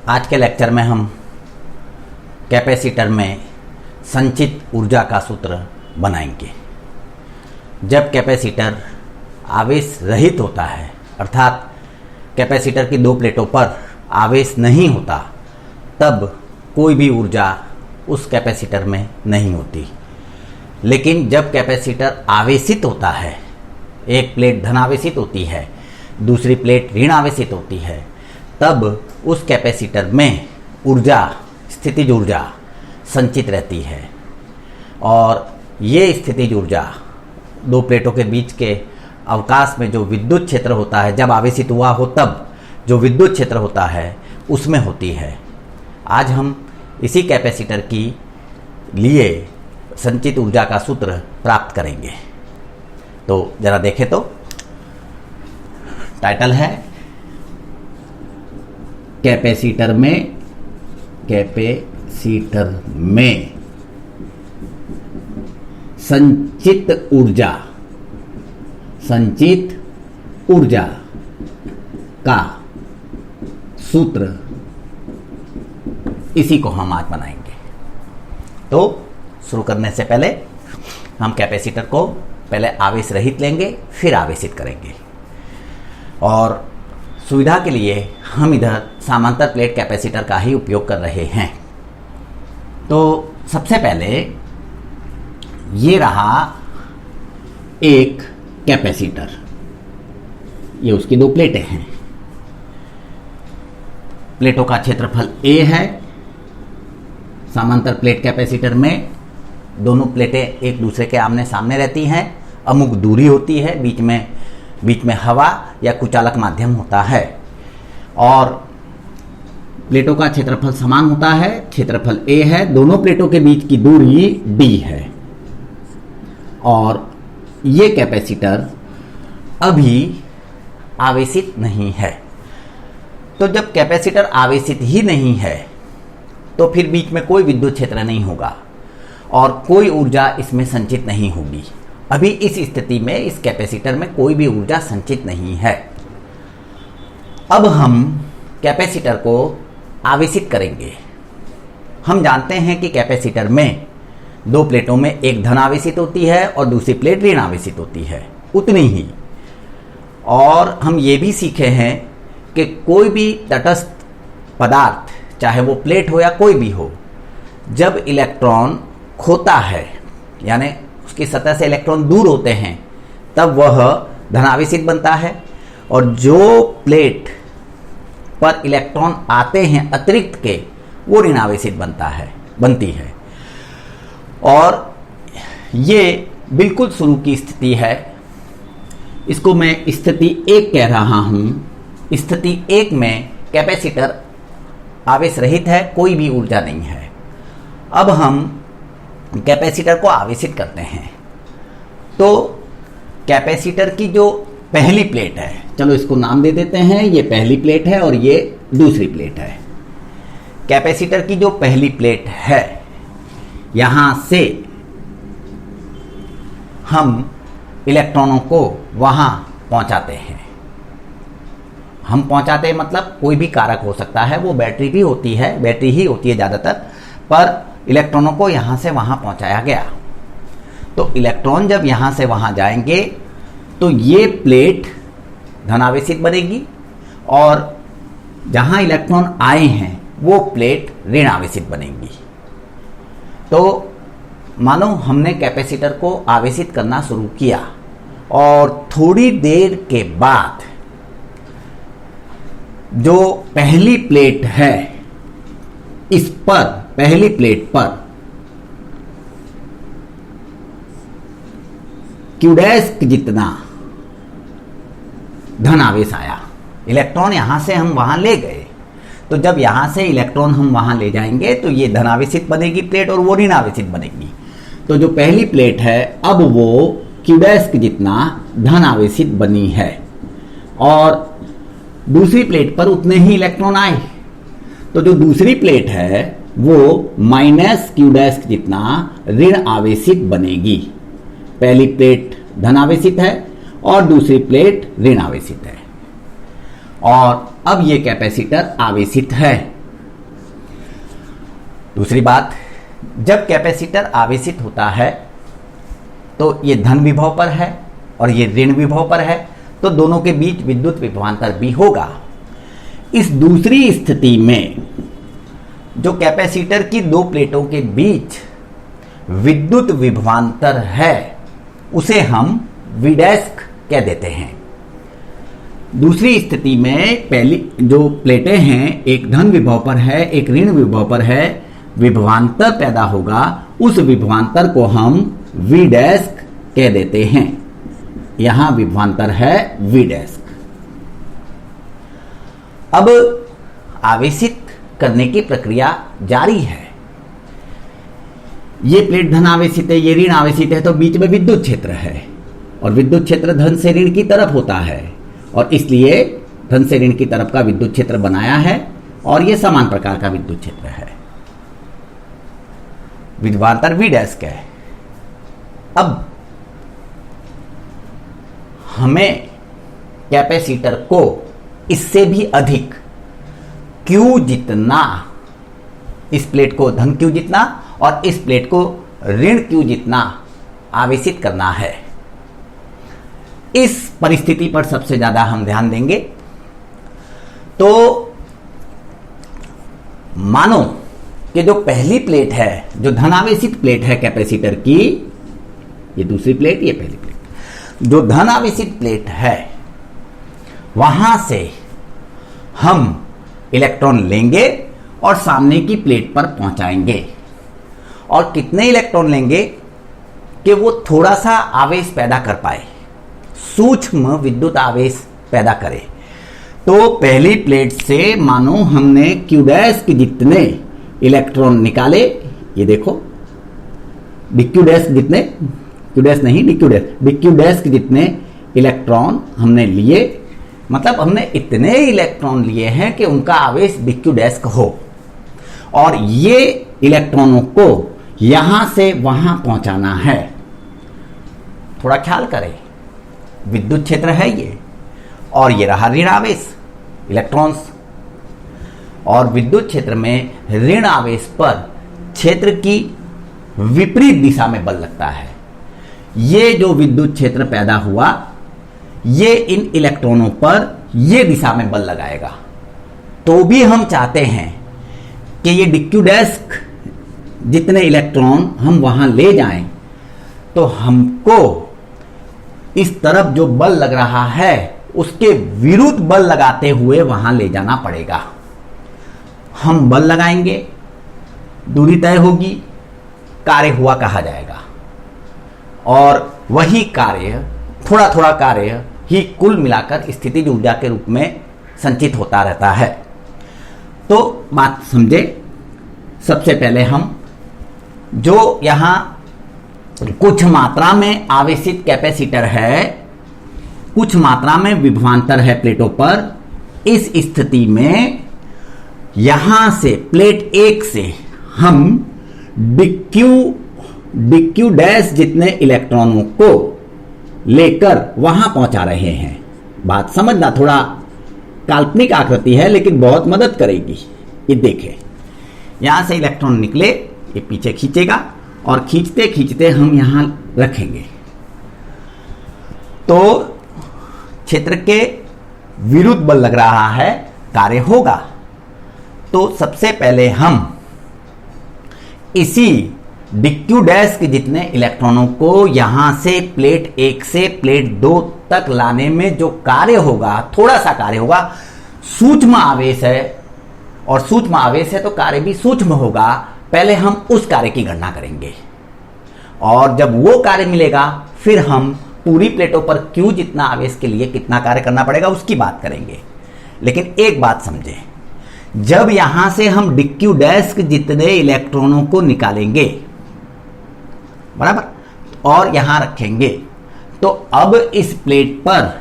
आज के लेक्चर में हम कैपेसिटर में संचित ऊर्जा का सूत्र बनाएंगे। जब कैपेसिटर आवेश रहित होता है, अर्थात कैपेसिटर की दो प्लेटों पर आवेश नहीं होता, तब कोई भी ऊर्जा उस कैपेसिटर में नहीं होती। लेकिन जब कैपेसिटर आवेशित होता है, एक प्लेट धनावेशित होती है, दूसरी प्लेट ऋण आवेशित होती है, तब उस कैपेसिटर में ऊर्जा, स्थितिज ऊर्जा संचित रहती है। और ये स्थितिज ऊर्जा दो प्लेटों के बीच के अवकाश में जो विद्युत क्षेत्र होता है, जब आवेशित हुआ हो तब जो विद्युत क्षेत्र होता है उसमें होती है। आज हम इसी कैपेसिटर की लिए संचित ऊर्जा का सूत्र प्राप्त करेंगे। तो जरा देखें, तो टाइटल है कैपेसिटर में संचित ऊर्जा का सूत्र, इसी को हम आज बनाएंगे। तो शुरू करने से पहले हम कैपेसिटर को पहले आवेश रहित लेंगे, फिर आवेशित करेंगे। और सुविधा के लिए हम इधर समांतर प्लेट कैपेसिटर का ही उपयोग कर रहे हैं। तो सबसे पहले ये रहा एक कैपेसिटर, ये उसकी दो प्लेटें हैं। प्लेटों का क्षेत्रफल A है। समांतर प्लेट कैपेसिटर में दोनों प्लेटें एक दूसरे के आमने सामने रहती हैं, अमुक दूरी होती है, बीच में हवा या कुचालक माध्यम होता है, और प्लेटों का क्षेत्रफल समान होता है। क्षेत्रफल A है, दोनों प्लेटों के बीच की दूरी D है। और ये कैपेसिटर अभी आवेशित नहीं है। तो जब कैपेसिटर आवेशित ही नहीं है तो फिर बीच में कोई विद्युत क्षेत्र नहीं होगा और कोई ऊर्जा इसमें संचित नहीं होगी। अभी इस स्थिति में इस कैपेसिटर में कोई भी ऊर्जा संचित नहीं है। अब हम कैपेसिटर को आवेशित करेंगे। हम जानते हैं कि कैपेसिटर में दो प्लेटों में एक धन आवेशित होती है और दूसरी प्लेट ऋण आवेशित होती है, उतनी ही। और हम ये भी सीखे हैं कि कोई भी तटस्थ पदार्थ, चाहे वो प्लेट हो या कोई भी हो, जब इलेक्ट्रॉन खोता है, यानी उसकी सतह से इलेक्ट्रॉन दूर होते हैं, तब वह धनावेशित बनता है। और जो प्लेट पर इलेक्ट्रॉन आते हैं अतिरिक्त के, वो ऋणावेशित बनती है। और ये बिल्कुल शुरू की स्थिति है। इसको मैं स्थिति 1 कह रहा हूं। स्थिति 1 में कैपेसिटर आवेश रहित है, कोई भी ऊर्जा नहीं है। अब हम कैपेसिटर को आवेशित करते हैं। तो कैपेसिटर की जो पहली प्लेट है, चलो इसको नाम दे देते हैं, ये पहली प्लेट है और ये दूसरी प्लेट है। कैपेसिटर की जो पहली प्लेट है, यहां से हम इलेक्ट्रॉनों को वहां पहुंचाते हैं। हम पहुंचाते हैं मतलब कोई भी कारक हो सकता है, वो बैटरी ही होती है ज़्यादातर, पर इलेक्ट्रॉनों को यहां से वहां पहुंचाया गया। तो इलेक्ट्रॉन जब यहां से वहां जाएंगे तो ये प्लेट धनावेशित बनेगी और जहां इलेक्ट्रॉन आए हैं वो प्लेट ऋण आवेशित बनेगी। तो मानो हमने कैपेसिटर को आवेशित करना शुरू किया और थोड़ी देर के बाद जो पहली प्लेट है, इस पर, पहली प्लेट पर Q डैश जितना धन आवेश आया। इलेक्ट्रॉन यहां से हम वहां ले गए, तो जब यहां से इलेक्ट्रॉन हम वहां ले जाएंगे तो ये धनावेशित बनेगी प्लेट और वो ऋण आवेशित बनेगी। तो जो पहली प्लेट है, अब वो Q डैश जितना धन आवेशित बनी है और दूसरी प्लेट पर उतने ही इलेक्ट्रॉन आए। तो जो दूसरी प्लेट है वो माइनस Q डैश जितना ऋण आवेशित बनेगी। पहली प्लेट धन आवेशित है और दूसरी प्लेट ऋण आवेशित है। और अब ये कैपेसिटर आवेशित है। दूसरी बात, जब कैपेसिटर आवेशित होता है तो ये धन विभव पर है और ये ऋण विभव पर है, तो दोनों के बीच विद्युत विभवांतर भी होगा। इस दूसरी स्थिति में जो कैपेसिटर की दो प्लेटों के बीच विद्युत विभवांतर है उसे हम V डैश कह देते हैं। दूसरी स्थिति में पहली जो प्लेटें हैं, एक धन विभव पर है, एक ऋण विभव पर है, विभवांतर पैदा होगा, उस विभवांतर को हम V डैश कह देते हैं। यहां विभवांतर है V डैश। अब आवेशित करने की प्रक्रिया जारी है। ये प्लेट धन आवेशित है, ये ऋण आवेशित है, तो बीच में विद्युत क्षेत्र है और विद्युत क्षेत्र धन से ऋण की तरफ होता है और इसलिए धन से ऋण की तरफ का विद्युत क्षेत्र बनाया है और यह समान प्रकार का विद्युत क्षेत्र है। विभवांतर V डैश का है। अब हमें कैपेसिटर को इससे भी अधिक Q जितना, इस प्लेट को धन Q जितना और इस प्लेट को ऋण Q जितना आवेशित करना है। इस परिस्थिति पर सबसे ज्यादा हम ध्यान देंगे। तो मानो कि जो पहली प्लेट है, जो धनावेशित प्लेट है कैपेसिटर की, ये दूसरी प्लेट, ये पहली प्लेट, जो धनावेशित प्लेट है वहां से हम इलेक्ट्रॉन लेंगे और सामने की प्लेट पर पहुंचाएंगे। और कितने इलेक्ट्रॉन लेंगे कि वो थोड़ा सा आवेश पैदा कर पाए, सूक्ष्म विद्युत आवेश पैदा करे। तो पहली प्लेट से मानो हमने Q डैश के जितने इलेक्ट्रॉन निकाले, ये देखो DQ डैश जितने, Q डैश नहीं DQ डैश के जितने इलेक्ट्रॉन हमने लिए, मतलब हमने इतने इलेक्ट्रॉन लिए हैं कि उनका आवेश DQ डैश हो और ये इलेक्ट्रॉनों को यहां से वहां पहुंचाना है। थोड़ा ख्याल करें, विद्युत क्षेत्र है ये और ये रहा ऋण आवेश, इलेक्ट्रॉन्स। और विद्युत क्षेत्र में ऋण आवेश पर क्षेत्र की विपरीत दिशा में बल लगता है। ये जो विद्युत क्षेत्र पैदा हुआ, ये इन इलेक्ट्रॉनों पर ये दिशा में बल लगाएगा। तो भी हम चाहते हैं कि ये DQ डैश जितने इलेक्ट्रॉन हम वहां ले जाएं, तो हमको इस तरफ जो बल लग रहा है उसके विरुद्ध बल लगाते हुए वहां ले जाना पड़ेगा। हम बल लगाएंगे, दूरी तय होगी, कार्य हुआ कहा जाएगा और वही कार्य, थोड़ा थोड़ा कार्य ही कुल मिलाकर स्थितिज ऊर्जा के रूप में संचित होता रहता है। तो बात समझे। सबसे पहले हम जो यहां कुछ मात्रा में आवेशित कैपेसिटर है, कुछ मात्रा में विभवांतर है प्लेटों पर, इस स्थिति में यहां से प्लेट 1 से हम DQ डैश जितने इलेक्ट्रॉनों को लेकर वहां पहुंचा रहे हैं। बात समझना, थोड़ा काल्पनिक आकृति है लेकिन बहुत मदद करेगी। ये देखें, यहां से इलेक्ट्रॉन निकले, ये पीछे खींचेगा और खींचते खींचते हम यहां रखेंगे। तो क्षेत्र के विरुद्ध बल लग रहा है, कार्य होगा। तो सबसे पहले हम इसी DQ डैश के जितने इलेक्ट्रॉनों को यहां से प्लेट 1 से प्लेट 2 तक लाने में जो कार्य होगा, थोड़ा सा कार्य होगा, सूक्ष्म आवेश है और सूक्ष्म आवेश है तो कार्य भी सूक्ष्म होगा। पहले हम उस कार्य की गणना करेंगे और जब वो कार्य मिलेगा फिर हम पूरी प्लेटों पर Q जितना आवेश के लिए कितना कार्य करना पड़ेगा उसकी बात करेंगे। लेकिन एक बात समझें, जब यहां से हम DQ डैश के जितने इलेक्ट्रॉनों को निकालेंगे, बराबर, और यहां रखेंगे, तो अब इस प्लेट पर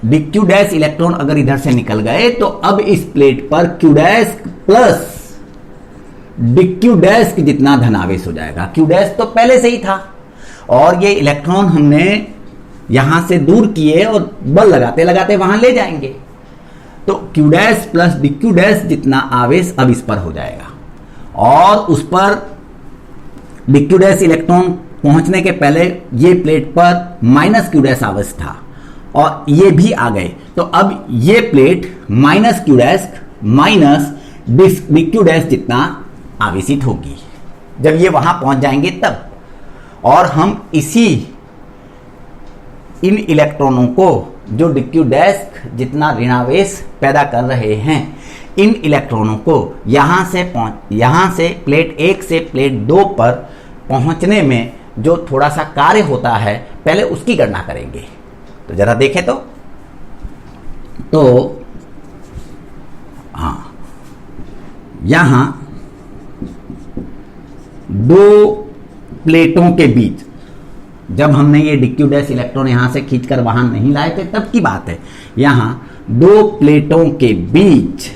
DQ डैश इलेक्ट्रॉन अगर इधर से निकल गए तो अब इस प्लेट पर Q dash plus DQ dash की जितना धनावेश हो जाएगा। Q डैश तो पहले से ही था और ये इलेक्ट्रॉन हमने यहां से दूर किए और बल लगाते लगाते वहां ले जाएंगे। तो Q dash plus DQ dash जितना आवेश अब इस पर हो जाएगा। और उस पर dq डैश इलेक्ट्रॉन पहुंचने के पहले ये प्लेट पर माइनस q डैश आवेश था और ये भी आ गए, तो अब ये plate minus q dash minus dq dash जितना आवेशित होगी जब ये वहां पहुंच जाएंगे तब। और हम इन इलेक्ट्रॉनों को जो dq डैश जितना ऋणावेश पैदा कर रहे हैं, इन इलेक्ट्रॉनों को यहां से प्लेट 1 से प्लेट 2 पर पहुंचने में जो थोड़ा सा कार्य होता है, पहले उसकी गणना करेंगे। तो जरा देखें तो हाँ, यहां दो प्लेटों के बीच जब हमने ये dq डैश इलेक्ट्रॉन यहां से खींचकर वहां नहीं लाए थे तब की बात है। यहां दो प्लेटों के बीच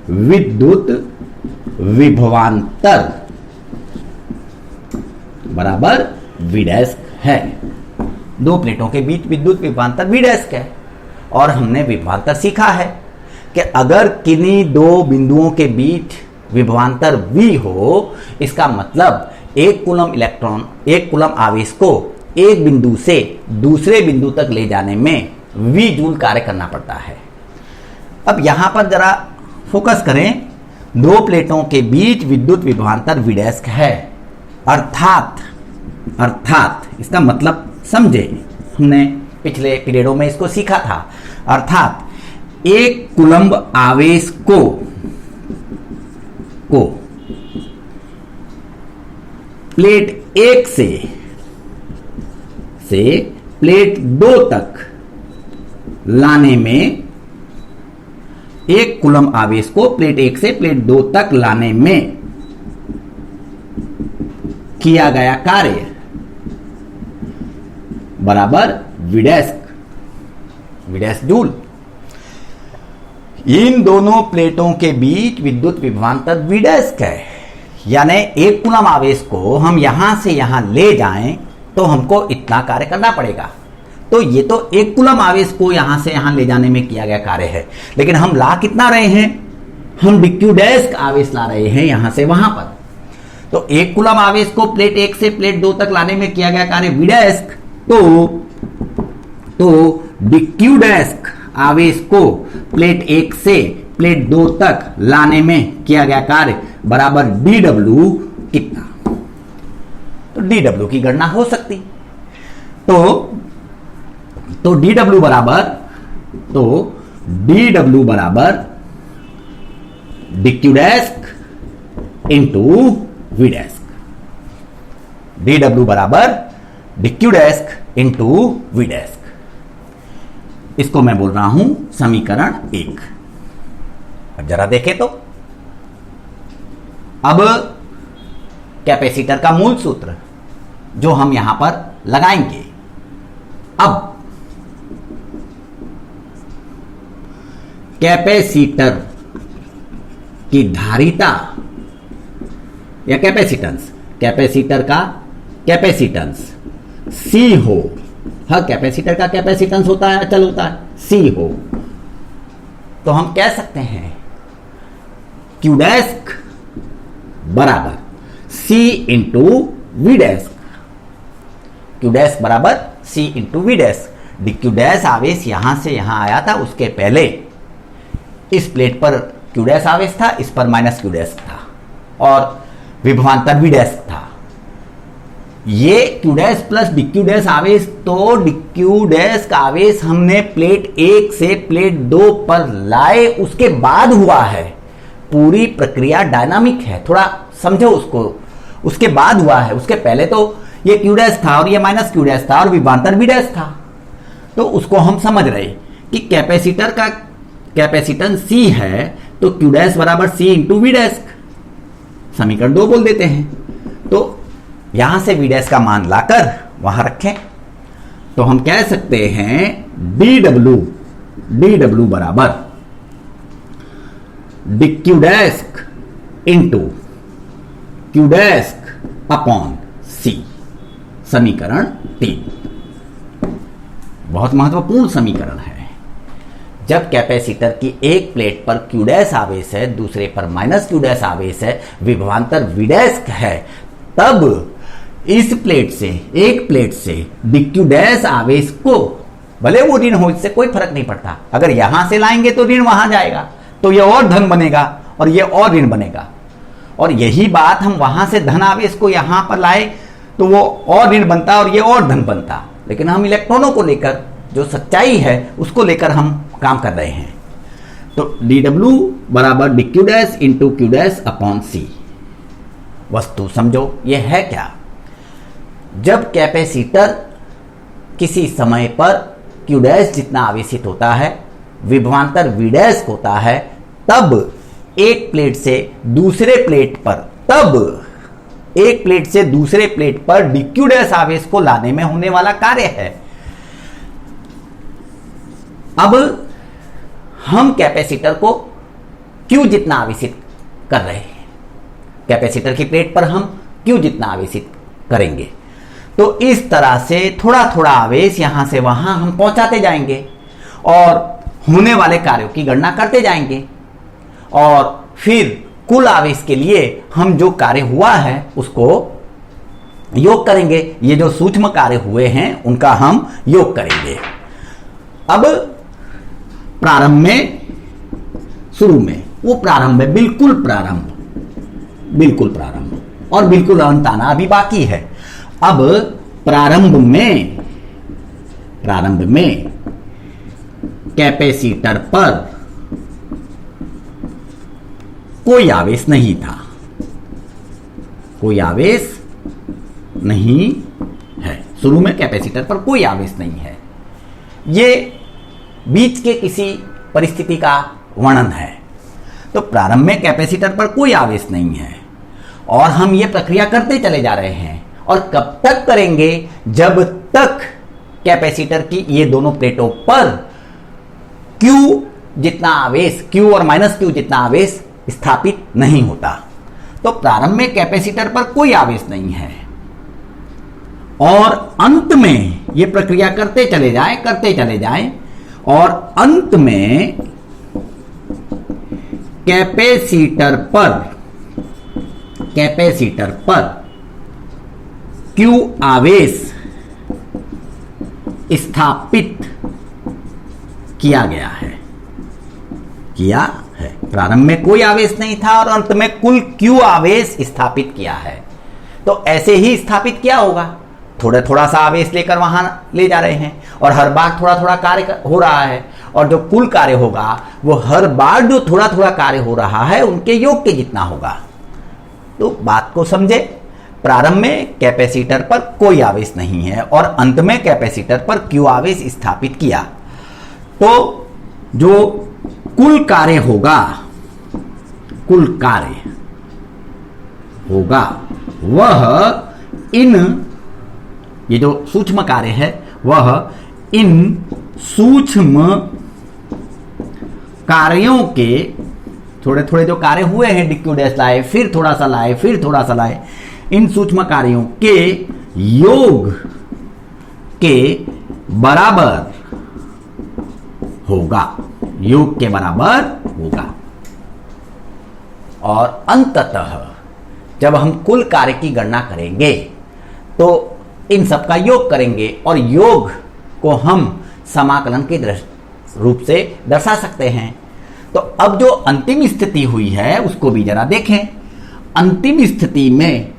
विद्युत विभवांतर बराबर v डैश है। दो प्लेटों के बीच विद्युत विभवांतर v डैश है। और हमने विभवांतर सीखा है कि अगर किन्हीं दो बिंदुओं के बीच विभवांतर v हो, इसका मतलब एक कूलम आवेश को एक बिंदु से दूसरे बिंदु तक ले जाने में v जूल कार्य करना पड़ता है। अब यहां पर जरा फोकस करें, दो प्लेटों के बीच विद्युत विभवांतर v डैश है, अर्थात इसका मतलब समझे, हमने पिछले पीरियडों में इसको सीखा था। अर्थात एक कूलम्ब आवेश को प्लेट 1 से प्लेट 2 तक लाने में, एक कूलम्ब आवेश को प्लेट 1 से प्लेट 2 तक लाने में किया गया कार्य बराबर v डैश जूल। इन दोनों प्लेटों के बीच विद्युत विभवांतर v डैश है, यानी एक कूलम्ब आवेश को हम यहां से यहां ले जाएं तो हमको इतना कार्य करना पड़ेगा। तो ये तो एक कूलम्ब आवेश को यहां से यहां ले जाने में किया गया कार्य है, लेकिन हम ला कितना रहे हैं? हम dq डैश आवेश ला रहे हैं यहां से वहां पर। तो एक कूलम्ब आवेश को प्लेट 1 से प्लेट 2 तक लाने में किया गया कार्य v डैश, तो dq डैश आवेश को प्लेट 1 से प्लेट 2 तक लाने में किया गया कार्य बराबर dw कितना? तो dw की गणना हो सकती। तो dw बराबर dq dash into v dash. dw बराबर dq dash into v dash. इसको मैं बोल रहा हूं समीकरण 1। अब जरा देखें तो, अब कैपेसिटर का मूल सूत्र जो हम यहां पर लगाएंगे। अब कैपेसिटर की धारिता या कैपेसिटर का कैपेसिटेंस C हो, हाँ कैपेसिटर का कैपेसिटेंस होता है, अचल होता है, C हो, तो हम कह सकते हैं Q डैश बराबर C into V dash. Q dash बराबर C into V dash. dq dash आवेश यहां से यहां आया था, उसके पहले इस प्लेट पर Q डैश आवेश था, इस पर माइनस Q डैश था और विभवांतर V डैश था। ये Q dash plus dq dash आवेश, तो dq डैश का आवेश हमने प्लेट 1 से प्लेट 2 पर लाए उसके बाद हुआ है। पूरी प्रक्रिया डायनामिक है, थोड़ा समझो उसको। उसके बाद हुआ है, उसके पहले तो ये Q डैश था और ये माइनस Q डैश था और विभवांतर V डैश था। तो उसको हम समझ रहे कि कैपेसिटर का कैपेसिटेंस C है, तो Q डैश बराबर C इंटू V डैश। समीकरण 2 बोल देते हैं। तो यहां से V डैश का मान लाकर वहां रखें तो हम कह सकते हैं dw बराबर dq dash into Q dash upon C। समीकरण 3 बहुत महत्वपूर्ण समीकरण है। जब कैपेसिटर की एक प्लेट पर Q डैश आवेश है, दूसरे पर माइनस Q डैश आवेश है, विभवांतर V डैश है, तब इस प्लेट से, एक प्लेट से dQ डैश आवेश को, भले वो ऋण हो, इससे कोई फर्क नहीं पड़ता, अगर यहां से लाएंगे तो ऋण वहां जाएगा, तो ये और धन बनेगा और ये और ऋण बनेगा। और यही बात हम वहां से धन आवेश को यहां पर लाए तो वो और ऋण बनता और ये और धन बनता। लेकिन हम इलेक्ट्रॉनों को लेकर, जो सच्चाई है उसको लेकर हम काम कर रहे हैं। तो dW बराबर dQ dash into Q dash upon C। वस्तु समझो ये है क्या? जब कैपेसिटर किसी समय पर Q डैश जितना आवेशित होता है, विभवांतर V डैश होता है, तब एक प्लेट से दूसरे प्लेट पर, dQ डैश आवेश को लाने में होने वाला कार्य है। अब हम कैपेसिटर को Q जितना आवेशित कर रहे हैं, कैपेसिटर की प्लेट पर हम Q जितना आवेशित करेंगे, तो इस तरह से थोड़ा थोड़ा आवेश यहां से वहां हम पहुंचाते जाएंगे और होने वाले कार्यों की गणना करते जाएंगे, और फिर कुल आवेश के लिए हम जो कार्य हुआ है उसको योग करेंगे। ये जो सूक्ष्म कार्य हुए हैं उनका हम योग करेंगे। अब प्रारंभ में, शुरू में, वो प्रारंभ है, बिल्कुल प्रारंभ और बिल्कुल अंत आना अभी बाकी है। अब प्रारंभ में कैपेसिटर पर कोई आवेश नहीं था, कोई आवेश नहीं है। शुरू में कैपेसिटर पर कोई आवेश नहीं है। ये बीच के किसी परिस्थिति का वर्णन है। तो प्रारंभ में कैपेसिटर पर कोई आवेश नहीं है और हम ये प्रक्रिया करते चले जा रहे हैं। और कब तक करेंगे? जब तक कैपेसिटर की ये दोनों प्लेटों पर Q जितना आवेश, Q और माइनस Q जितना आवेश स्थापित नहीं होता। तो प्रारंभ में कैपेसिटर पर कोई आवेश नहीं है और अंत में ये प्रक्रिया करते चले जाएं और अंत में कैपेसिटर पर Q आवेश स्थापित किया है। प्रारंभ में कोई आवेश नहीं था और अंत में कुल Q आवेश स्थापित किया है। तो ऐसे ही स्थापित किया होगा, थोड़ा थोड़ा सा आवेश लेकर वहां ले जा रहे हैं और हर बार थोड़ा थोड़ा कार्य हो रहा है, और जो कुल कार्य होगा वो हर बार जो थोड़ा थोड़ा कार्य हो रहा है उनके योग के जितना होगा। तो बात को समझे, प्रारंभ में कैपेसिटर पर कोई आवेश नहीं है और अंत में कैपेसिटर पर Q आवेश स्थापित किया, तो जो कुल कार्य होगा वह ये जो सूक्ष्म कार्य है वह इन सूक्ष्म कार्यों के, थोड़े थोड़े जो कार्य हुए हैं, dQ डैश लाए, फिर थोड़ा सा लाए, इन सूक्ष्म कार्यों के योग के बराबर होगा, और अंततः जब हम कुल कार्य की गणना करेंगे तो इन सब का योग करेंगे और योग को हम समाकलन के रूप से दर्शा सकते हैं। तो अब जो अंतिम स्थिति हुई है उसको भी जरा देखें। अंतिम स्थिति में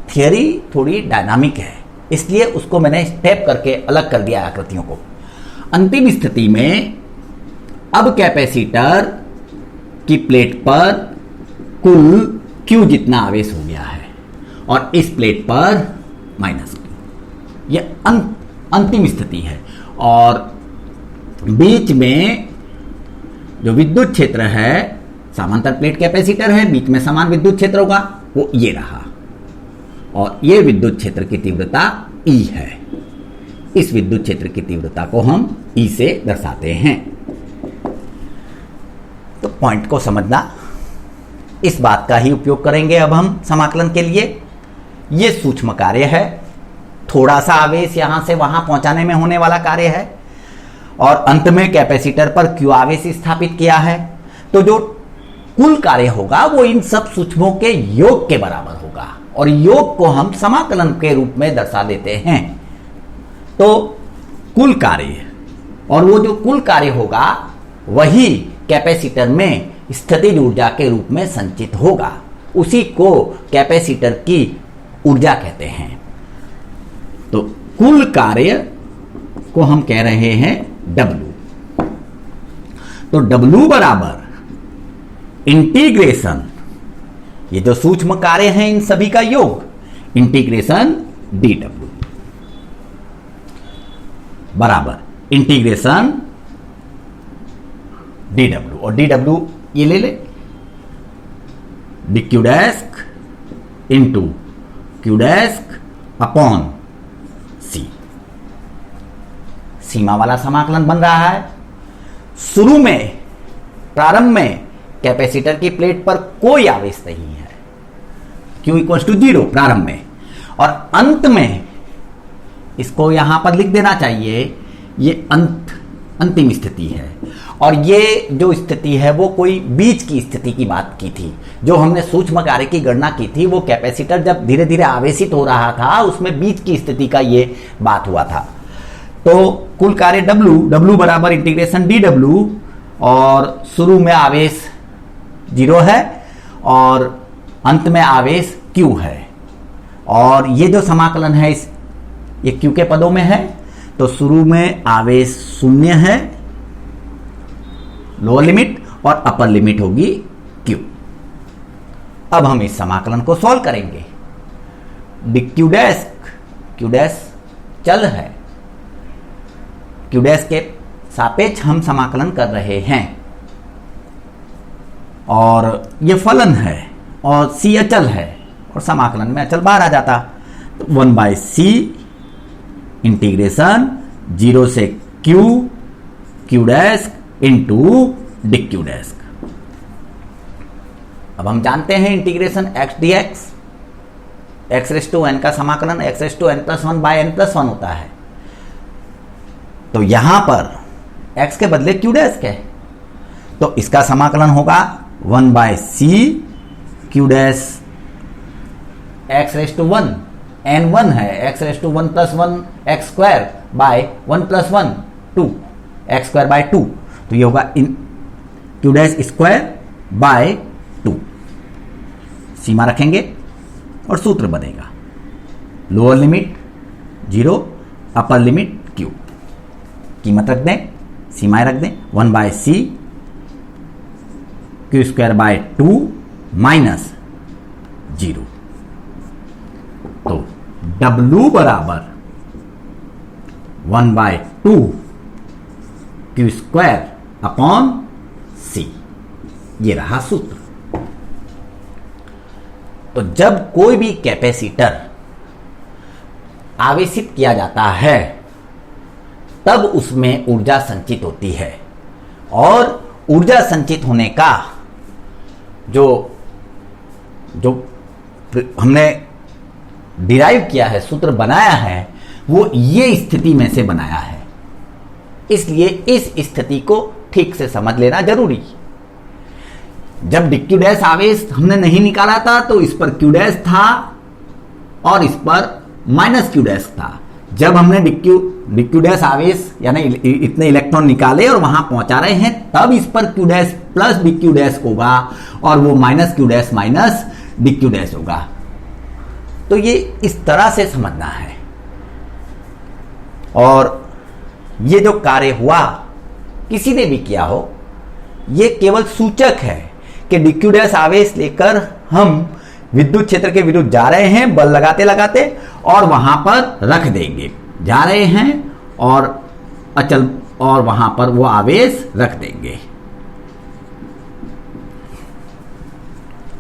थियरी थोड़ी डायनामिक है, इसलिए उसको मैंने स्टेप करके अलग कर दिया आकृतियों को। अंतिम स्थिति में अब कैपेसिटर की प्लेट पर कुल Q जितना आवेश हो गया है और इस प्लेट पर माइनस Q। यह अंतिम स्थिति है और बीच में जो विद्युत क्षेत्र है, समांतर प्लेट कैपेसिटर है, बीच में समान विद्युत क्षेत्र होगा, वो ये रहा, और ये विद्युत क्षेत्र की तीव्रता E है। इस विद्युत क्षेत्र की तीव्रता को हम E से दर्शाते हैं। तो पॉइंट को समझना, इस बात का ही उपयोग करेंगे अब हम समाकलन के लिए। ये सूक्ष्म कार्य है, थोड़ा सा आवेश यहां से वहां पहुंचाने में होने वाला कार्य है, और अंत में कैपेसिटर पर Q आवेश स्थापित किया है, तो जो कुल कार्य होगा वो इन सब सूक्ष्मों के योग के बराबर होगा और योग को हम समाकलन के रूप में दर्शा देते हैं। तो कुल कार्य, और वो जो कुल कार्य होगा वही कैपेसिटर में स्थितिज ऊर्जा के रूप में संचित होगा, उसी को कैपेसिटर की ऊर्जा कहते हैं। तो कुल कार्य को हम कह रहे हैं W। तो W बराबर इंटीग्रेशन, ये जो सूक्ष्म कार्य हैं इन सभी का योग, इंटीग्रेशन dW बराबर इंटीग्रेशन dW, और dW ये ले ले, dq dash into q dash upon c, सीमा वाला समाकलन बन रहा है। शुरू में, प्रारंभ में कैपेसिटर की प्लेट पर कोई आवेश नहीं है, Q इक्वल टू 0 प्रारंभ में, और अंत में इसको यहां पर लिख देना चाहिए, ये अंतिम स्थिति है। और ये जो स्थिति है वो कोई बीच की स्थिति की बात की थी। जो हमने सूक्ष्म कार्य की गणना की थी वो कैपेसिटर जब धीरे धीरे आवेशित हो रहा था, उसमें बीच की स्थिति का ये बात हुआ था। तो कुल कार्य W बराबर इंटीग्रेशन dW, और शुरू में आवेश 0 है और अंत में आवेश Q है, और ये जो समाकलन है ये Q के पदों में है। तो शुरू में आवेश 0 है, लोअर लिमिट, और अपर लिमिट होगी Q। अब हम इस समाकलन को सॉल्व करेंगे। dq डैश, Q डैश चल है, Q डैश के सापेक्ष हम समाकलन कर रहे हैं, और ये फलन है और C अचल है, और समाकलन में अचल बाहर आ जाता। तो 1/c इंटीग्रेशन 0 से Q dash into dq dash. अब हम जानते हैं integration x dx, x raise to n का समाकलन x raise to n+1 bye n+1 होता है। तो यहां पर x के बदले Q डैश है, तो इसका समाकलन होगा 1/c Q dash x raise to 1, n 1 है, x raise to 1+1 x square by 1+1 2 x square by 2। तो ये होगा इन Q डैश स्क्वायर बाय 2, सीमा रखेंगे और सूत्र बनेगा lower limit 0, upper limit Q, कीमत रख दें, सीमाएं रख दें, 1/c Q square by 2 minus 0। तो W बराबर 1/2 Q स्क्वायर अपॉन C, ये रहा सूत्र। तो जब कोई भी कैपेसिटर आवेशित किया जाता है तब उसमें ऊर्जा संचित होती है, और ऊर्जा संचित होने का जो हमने डिराइव किया है, सूत्र बनाया है, वो ये स्थिति में से बनाया है। इसलिए इस स्थिति को ठीक से समझ लेना जरूरी। जब dq डैश आवेश हमने नहीं निकाला था तो इस पर Q डैश था और इस पर माइनस Q डैश था। जब हमने dq डैश आवेश यानी इतने इलेक्ट्रॉन निकाले और वहां पहुंचा रहे हैं, तब इस पर Q dash plus dq dash होगा और वो minus Q dash minus dq dash होगा। तो ये इस तरह से समझना है। और ये जो कार्य हुआ किसी ने भी किया हो, ये केवल सूचक है कि dq डैश आवेश लेकर हम विद्युत क्षेत्र के विरुद्ध जा रहे हैं बल लगाते लगाते, और वहां पर रख देंगे, जा रहे हैं और अचल, और वहां पर वो आवेश रख देंगे।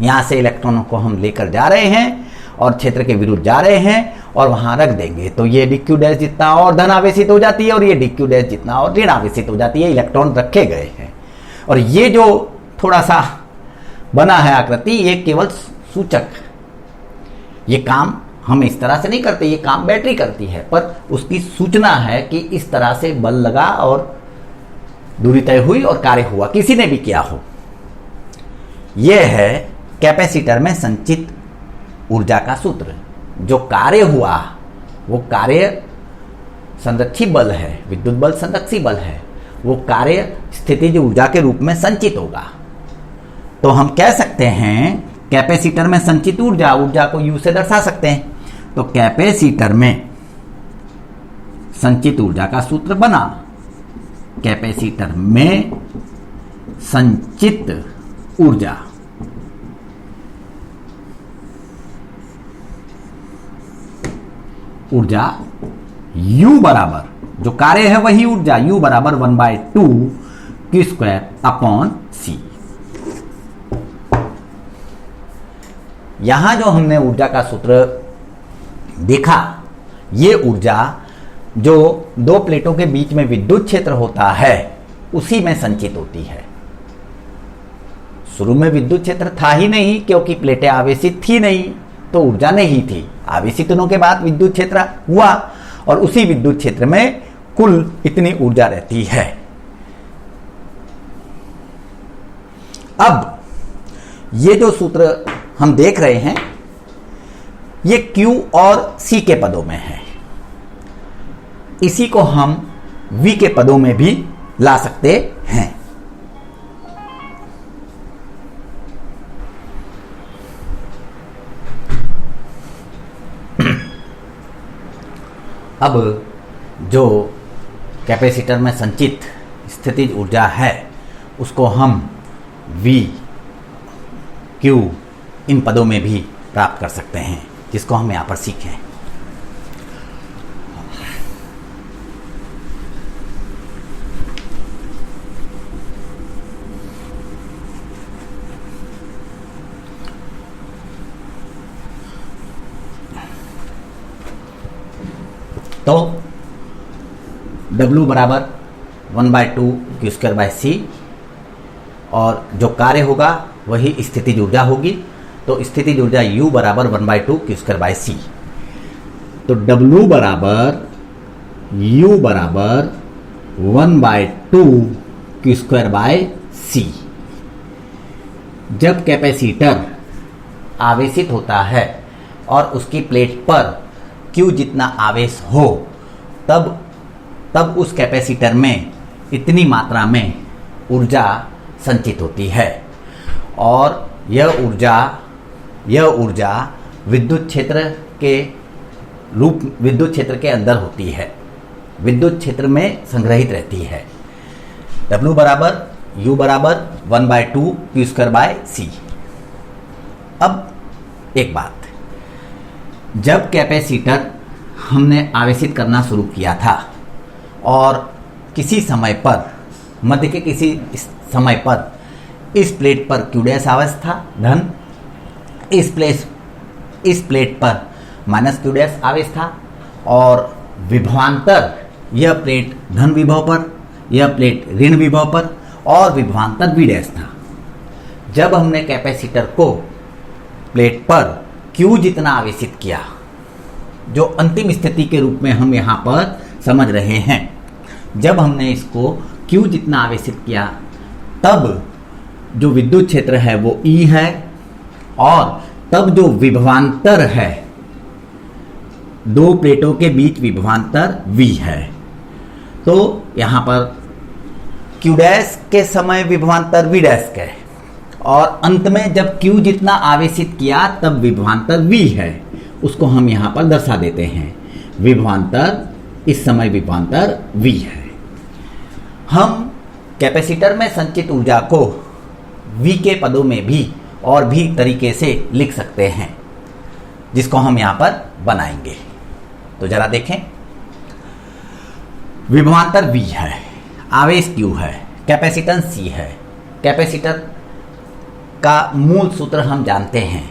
यहां से इलेक्ट्रॉनों को हम लेकर जा रहे हैं और क्षेत्र के विरुद्ध जा रहे हैं और वहां रख देंगे, तो ये dq डैश जितना और धन आवेशित हो जाती है और ये dq डैश जितना और ऋण आवेशित हो जाती है। इलेक्ट्रॉन रखे गए हैं, और ये जो थोड़ा सा बना है आकृति, ये केवल सूचक। ये काम हम इस तरह से नहीं करते, ये काम बैटरी करती है, पर उसकी सूचना है कि इस तरह से बल लगा और दूरी तय हुई और कार्य हुआ, किसी ने भी किया हो। यह है कैपेसिटर में संचित ऊर्जा का सूत्र। जो कार्य हुआ वो कार्य संरक्षी बल है, विद्युत बल संरक्षी बल है, वो कार्य स्थितिज ऊर्जा के रूप में संचित होगा। तो हम कह सकते हैं कैपेसिटर में संचित ऊर्जा, ऊर्जा को U से दर्शा सकते हैं। तो कैपेसिटर में संचित ऊर्जा का सूत्र बना, कैपेसिटर में संचित ऊर्जा U बराबर, जो कार्य है वही ऊर्जा, U बराबर 1/2 Q²/C। यहां जो हमने ऊर्जा का सूत्र देखा, ये ऊर्जा जो दो प्लेटों के बीच में विद्युत क्षेत्र होता है उसी में संचित होती है। शुरू में विद्युत क्षेत्र था ही नहीं, क्योंकि प्लेटें आवेशित थी नहीं, तो ऊर्जा नहीं थी। आवेशित होने के बाद विद्युत क्षेत्र हुआ और उसी विद्युत क्षेत्र में कुल इतनी ऊर्जा रहती है। अब ये जो सूत्र हम देख रहे हैं ये Q और C के पदों में है। इसी को हम V के पदों में भी ला सकते हैं। अब जो कैपेसिटर में संचित स्थितिज ऊर्जा है उसको हम V, Q इन पदों में भी प्राप्त कर सकते हैं, जिसको हम यहां पर सीखें। तो W बराबर 1/2 Q²/C और जो कार्य होगा वही स्थितिज ऊर्जा होगी। तो स्थितिज ऊर्जा U बराबर 1/2 Q²/C। तो W बराबर U बराबर 1/2 Q²/C। जब कैपेसिटर आवेशित होता है और उसकी प्लेट पर Q जितना आवेश हो तब उस कैपेसिटर में इतनी मात्रा में ऊर्जा संचित होती है और यह ऊर्जा विद्युत क्षेत्र के अंदर होती है, विद्युत क्षेत्र में संग्रहित रहती है। W बराबर U बराबर 1/2 Q²/C। अब एक बात, जब कैपेसिटर हमने आवेशित करना शुरू किया था और किसी समय पर, मध्य के किसी समय पर इस प्लेट पर Q' आवेश था धन, इस प्लेट पर -Q' आवेश था और विभवांतर, यह प्लेट धन विभव पर, यह प्लेट ऋण विभव पर और विभवांतर V' था। जब हमने कैपेसिटर को प्लेट पर Q जितना आवेशित किया, जो अंतिम स्थिति के रूप में हम यहाँ पर समझ रहे हैं, जब हमने इसको Q जितना आवेशित किया तब जो विद्युत क्षेत्र है वो E है और तब जो विभवांतर है, दो प्लेटों के बीच विभवांतर V है। तो यहाँ पर Q' के समय विभवांतर V' के और अंत में जब Q जितना आवेशित किया तब विभवांतर V है, उसको हम यहाँ पर दर्शा देते हैं। विभवांतर, इस समय विभवांतर V है। हम कैपेसिटर में संचित ऊर्जा को V के पदों में भी और भी तरीके से लिख सकते हैं, जिसको हम यहाँ पर बनाएंगे। तो जरा देखें, विभवांतर V है, आवेश Q है, कैपेसिटेंस C है। कैपेसिटर का मूल सूत्र हम जानते हैं,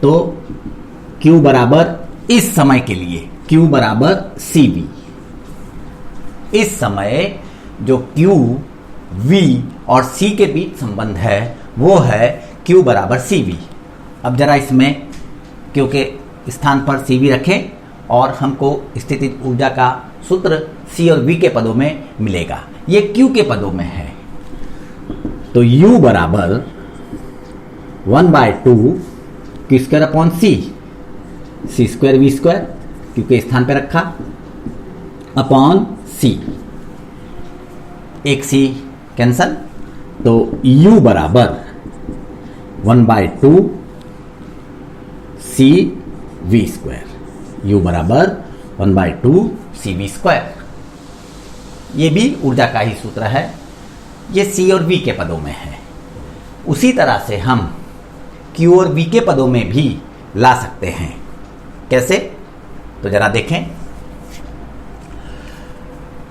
तो Q बराबर इस समय के लिए Q बराबर CV। इस समय जो Q, V और C के बीच संबंध है वो है Q बराबर CV। अब जरा इसमें Q के स्थान पर CV रखें और हमको स्थितिज ऊर्जा का सूत्र C और V के पदों में मिलेगा। ये Q के पदों में है। तो U बराबर 1/2 Q square upon C square V square, Q के स्थान पे रखा, अपॉन C, एक C कैंसल, तो U बराबर 1/2 C V स्क्वायर, U बराबर 1/2 C V स्क्वायर। ये भी ऊर्जा का ही सूत्र है, ये C और V के पदों में है। उसी तरह से हम Q और V के पदों में भी ला सकते हैं। कैसे? तो जरा देखें।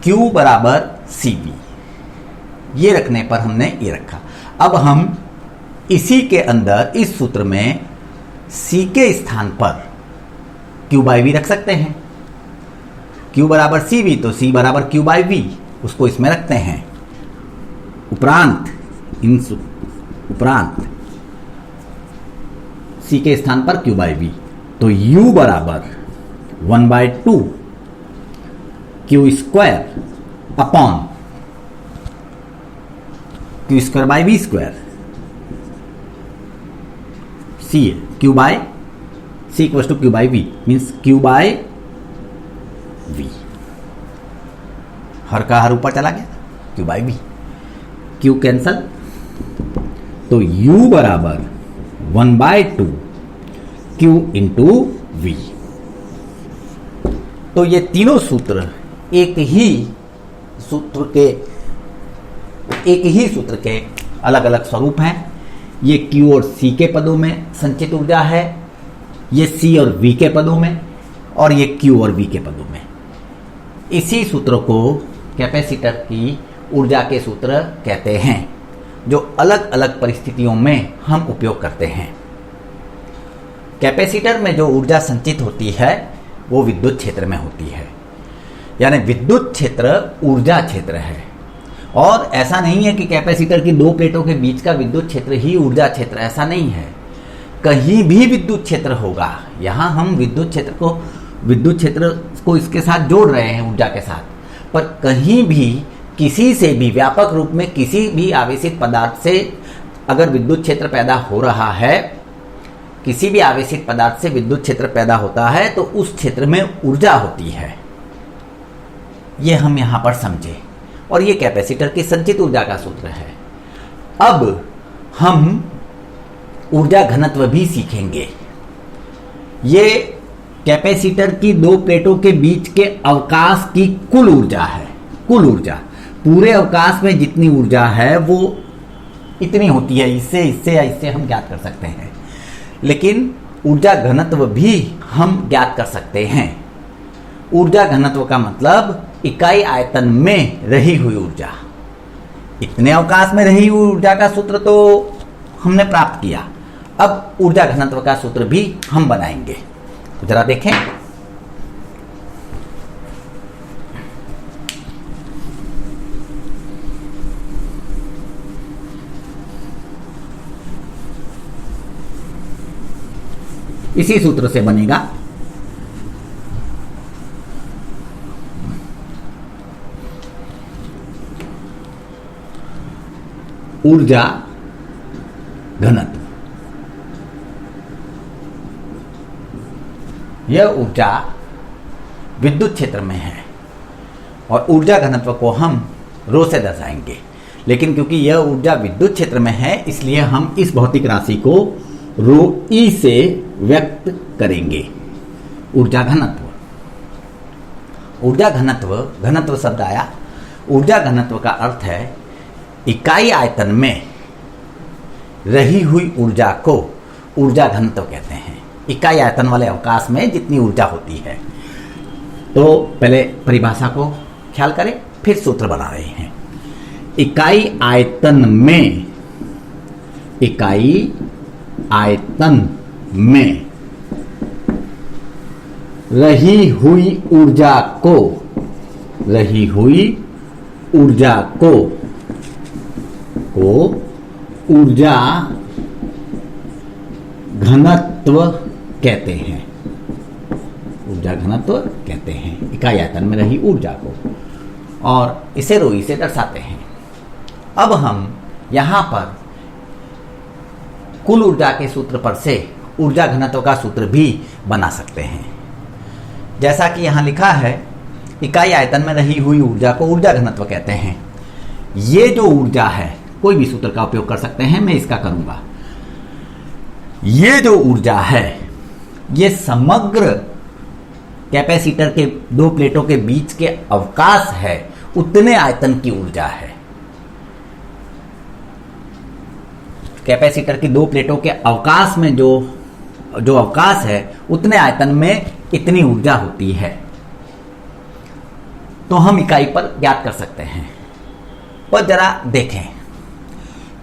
Q बराबर CV, ये रखने पर हमने ये रखा। अब हम इसी के अंदर इस सूत्र में C के स्थान पर Q/V रख सकते हैं। Q बराबर CV, तो C बराबर Q/V, उसको इसमें रखते हैं। उपरांत C के स्थान पर Q/V, तो U बराबर 1/2 Q square upon Q square by V square, C equal to Q/V means Q/V। हर का हर ऊपर चला गया, Q/V, Q कैंसल, तो U बराबर 1/2 Q इंटू V। तो ये तीनों सूत्र एक ही सूत्र के अलग अलग स्वरूप हैं। ये Q और C के पदों में संचित ऊर्जा है, ये C और V के पदों में, और ये Q और V के पदों में। इसी सूत्र को कैपेसिटर की ऊर्जा के सूत्र कहते हैं, जो अलग अलग परिस्थितियों में हम उपयोग करते हैं। कैपेसिटर में जो ऊर्जा संचित होती है वो विद्युत क्षेत्र में होती है, यानी विद्युत क्षेत्र ऊर्जा क्षेत्र है। और ऐसा नहीं है कि कैपेसिटर की दो प्लेटों के बीच का विद्युत क्षेत्र ही ऊर्जा क्षेत्र, ऐसा नहीं है। कहीं भी विद्युत क्षेत्र होगा, यहाँ हम विद्युत क्षेत्र को इसके साथ जोड़ रहे हैं ऊर्जा के साथ, पर कहीं भी किसी से भी व्यापक रूप में किसी भी आवेशित पदार्थ से अगर विद्युत क्षेत्र पैदा हो रहा है, किसी भी आवेशित पदार्थ से विद्युत क्षेत्र पैदा होता है, तो उस क्षेत्र में ऊर्जा होती है। ये हम यहां पर समझे, और ये कैपेसिटर की संचित ऊर्जा का सूत्र है। अब हम ऊर्जा घनत्व भी सीखेंगे। ये कैपेसिटर की दो प्लेटों के बीच के अवकाश की कुल ऊर्जा है। कुल ऊर्जा, पूरे अवकाश में जितनी ऊर्जा है वो इतनी होती है, इससे या इससे हम ज्ञात कर सकते हैं। लेकिन ऊर्जा घनत्व भी हम ज्ञात कर सकते हैं। ऊर्जा घनत्व का मतलब इकाई आयतन में रही हुई ऊर्जा। इतने अवकाश में रही हुई ऊर्जा का सूत्र तो हमने प्राप्त किया, अब ऊर्जा घनत्व का सूत्र भी हम बनाएंगे। तो जरा देखें। इसी सूत्र से बनेगा ऊर्जा घनत्व। यह ऊर्जा विद्युत क्षेत्र में है और ऊर्जा घनत्व को हम रो से दर्शाएंगे। लेकिन क्योंकि यह ऊर्जा विद्युत क्षेत्र में है, इसलिए हम इस भौतिक राशि को रो ई से व्यक्त करेंगे। ऊर्जा घनत्व, ऊर्जा घनत्व, घनत्व शब्द आया। ऊर्जा घनत्व का अर्थ है इकाई आयतन में रही हुई ऊर्जा को ऊर्जा घनत्व कहते हैं। इकाई आयतन वाले अवकाश में जितनी ऊर्जा होती है। तो पहले परिभाषा को ख्याल करें, फिर सूत्र बना रहे हैं। इकाई आयतन में, इकाई आयतन में रही हुई ऊर्जा को, रही हुई ऊर्जा को ऊर्जा घनत्व कहते हैं। ऊर्जा घनत्व कहते हैं इकाई आयतन में रही ऊर्जा को। और इसे ρ से दर्शाते हैं। अब हम यहां पर कुल ऊर्जा के सूत्र पर से ऊर्जा घनत्व का सूत्र भी बना सकते हैं। जैसा कि यहां लिखा है, इकाई आयतन में रही हुई ऊर्जा को ऊर्जा घनत्व कहते हैं। ये जो ऊर्जा है, कोई भी सूत्र का उपयोग कर सकते हैं, मैं इसका करूंगा। ये जो ऊर्जा है, ये समग्र कैपेसिटर के दो प्लेटों के बीच के अवकाश है, उतने आयतन की ऊर्जा है। कैपेसिटर की दो प्लेटों के अवकाश में जो अवकाश है, उतने आयतन में इतनी ऊर्जा होती है। तो हम इकाई पर ज्ञात कर सकते हैं। पर जरा देखें,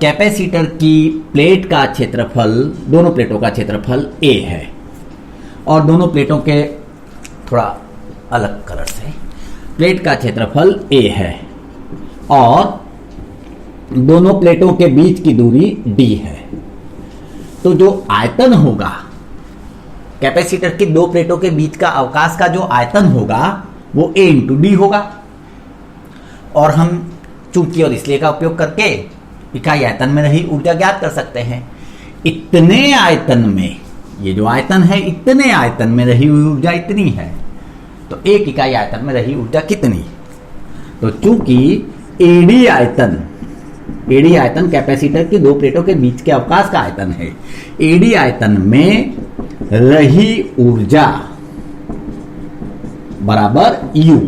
कैपेसिटर की प्लेट का क्षेत्रफल, दोनों प्लेटों का क्षेत्रफल A है, और दोनों प्लेटों के थोड़ा अलग कलर से, प्लेट का क्षेत्रफल A है और दोनों प्लेटों के बीच की दूरी D है। तो जो आयतन होगा, कैपेसिटर की दो प्लेटों के बीच का अवकाश का जो आयतन होगा वो A × D होगा। और हम चूंकि और इसलिए का उपयोग करके इकाई आयतन में रही ऊर्जा ज्ञात कर सकते हैं। इतने आयतन में, ये जो आयतन है, इतने आयतन में रही हुई ऊर्जा इतनी है। तो एक इकाई आयतन में रही ऊर्जा कितनी? तो चूंकि एडी आयतन कैपेसिटर की दो प्लेटों के बीच के अवकाश का आयतन है, एडी आयतन में रही ऊर्जा बराबर U।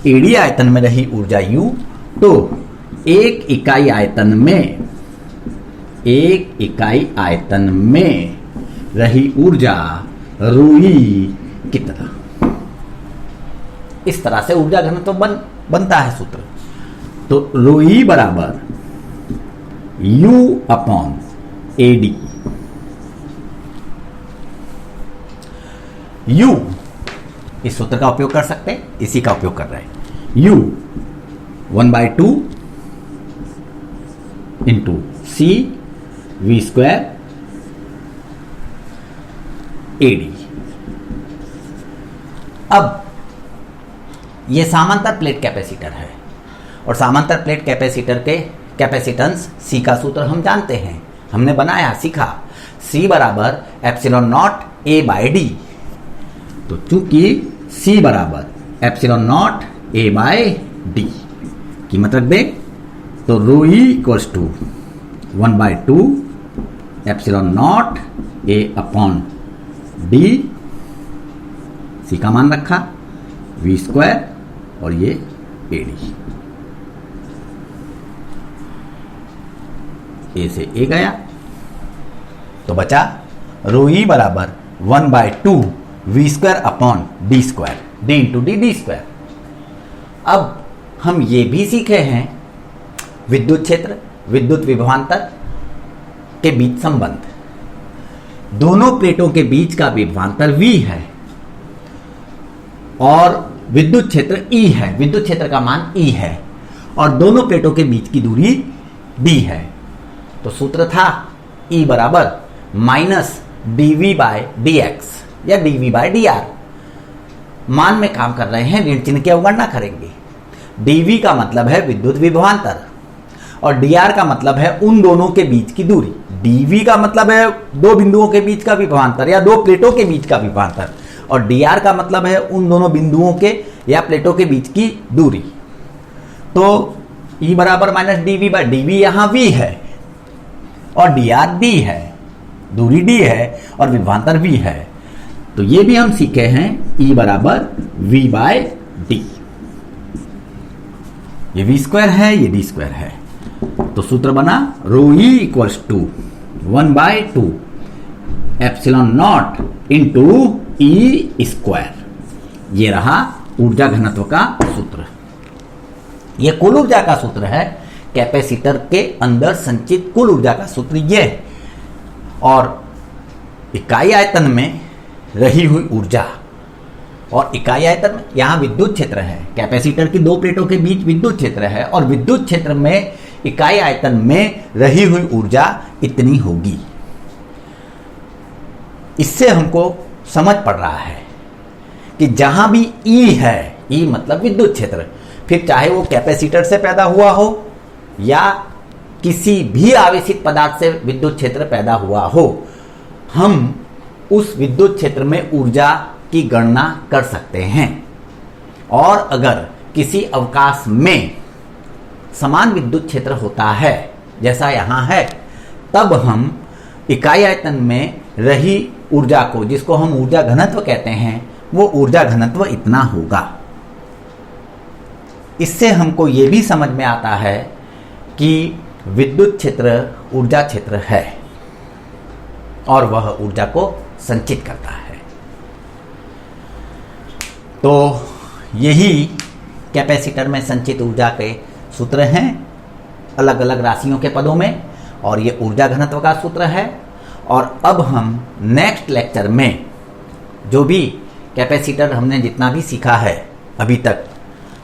एडी आयतन में रही ऊर्जा U, तो एक इकाई आयतन में रही ऊर्जा ρe कितना? इस तरह से ऊर्जा घनत्व बनता है सूत्र। तो ρe बराबर U/AD। U इस सूत्र का उपयोग कर सकते हैं, इसी का उपयोग कर रहे हैं। U 1/2 into C V² AD। अब ये समांतर प्लेट कैपेसिटर है, और समांतर प्लेट कैपेसिटर के कैपेसिटेंस C का सूत्र हम जानते हैं, हमने बनाया, सीखा। C बराबर ε0 A/D। तो चूंकि C बराबर ε0 A/D कीमत रख दे, तो ρe = 1/2 ε0 A/D। C का मान रखा, V² और ये AD। A से A गया, तो बचा ρe बराबर 1/2 V²/D², D × D²। अब हम ये भी सीखे हैं विद्युत क्षेत्र, विद्युत विभवांतर के बीच संबंध। दोनों प्लेटों के बीच का विभवांतर V है और विद्युत क्षेत्र E है, विद्युत क्षेत्र का मान E है, और दोनों प्लेटों के बीच की दूरी D है। तो सूत्र था E बराबर -dV/dx या dV/dr। मान में काम कर रहे हैं, ऋण चिन्ह की अवगणना करेंगे। dV का मतलब है विद्युत विभवांतर और dr का मतलब है उन दोनों के बीच की दूरी। dV का मतलब है दो बिंदुओं के बीच का विभवांतर या दो प्लेटों के बीच का विभवांतर, और dr का मतलब है उन दोनों बिंदुओं के या प्लेटों के बीच की दूरी। तो E बराबर -dV/dV यहां V है और dr D है, दूरी D है और विभवांतर V है। तो ये भी हम सीखे हैं, E बराबर V/D। ये V² है, ये D² है। तो सूत्र बना ρe = 1/2 ε0 × E²। ये रहा ऊर्जा घनत्व का सूत्र। ये कुल ऊर्जा का सूत्र है, कैपेसिटर के अंदर संचित कुल ऊर्जा का सूत्र ये है। और इकाई आयतन में रही हुई ऊर्जा, और इकाई आयतन में यहां विद्युत क्षेत्र है, कैपेसिटर की दो प्लेटों के बीच विद्युत क्षेत्र है, और विद्युत क्षेत्र में इकाई आयतन में रही हुई ऊर्जा इतनी होगी। इससे हमको समझ पड़ रहा है कि जहां भी E है ई मतलब विद्युत क्षेत्र। फिर चाहे वो कैपेसिटर से पैदा हुआ हो या किसी भी आवेशित पदार्थ से विद्युत क्षेत्र पैदा हुआ हो, हम उस विद्युत क्षेत्र में ऊर्जा की गणना कर सकते हैं। और अगर किसी अवकाश में समान विद्युत क्षेत्र होता है जैसा यहां है, तब हम इकाई आयतन में रही ऊर्जा को, जिसको हम ऊर्जा घनत्व कहते हैं, वो ऊर्जा घनत्व इतना होगा। इससे हमको ये भी समझ में आता है कि विद्युत क्षेत्र ऊर्जा क्षेत्र है और वह ऊर्जा को संचित करता है। तो यही कैपेसिटर में संचित ऊर्जा के सूत्र हैं अलग अलग राशियों के पदों में, और ये ऊर्जा घनत्व का सूत्र है। और अब हम नेक्स्ट लेक्चर में जो भी कैपेसिटर हमने जितना भी सीखा है अभी तक,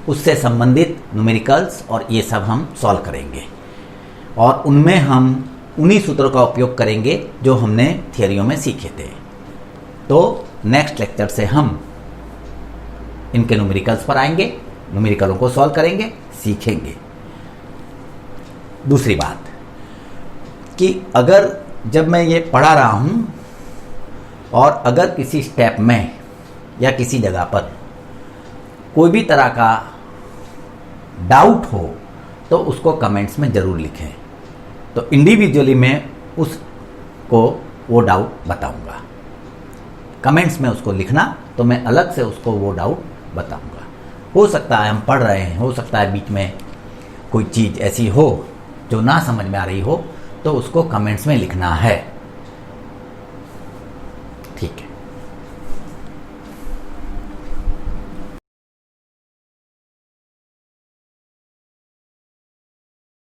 उससे संबंधित न्यूमेरिकल्स और ये सब हम सॉल्व करेंगे, और उनमें हम उन्हीं सूत्रों का उपयोग करेंगे जो हमने थियरियों में सीखे थे। तो नेक्स्ट लेक्चर से हम इनके न्यूमेरिकल्स पर आएंगे, न्यूमेरिकलों को सॉल्व करेंगे, सीखेंगे। दूसरी बात कि अगर जब मैं ये पढ़ा रहा हूं और अगर किसी स्टेप में या किसी जगह पर कोई भी तरह का डाउट हो तो उसको कमेंट्स में ज़रूर लिखें, तो इंडिविजुअली मैं उसको वो डाउट बताऊंगा। कमेंट्स में उसको लिखना, तो मैं अलग से उसको वो डाउट बताऊंगा। हो सकता है हम पढ़ रहे हैं, हो सकता है बीच में कोई चीज़ ऐसी हो जो ना समझ में आ रही हो, तो उसको कमेंट्स में लिखना है।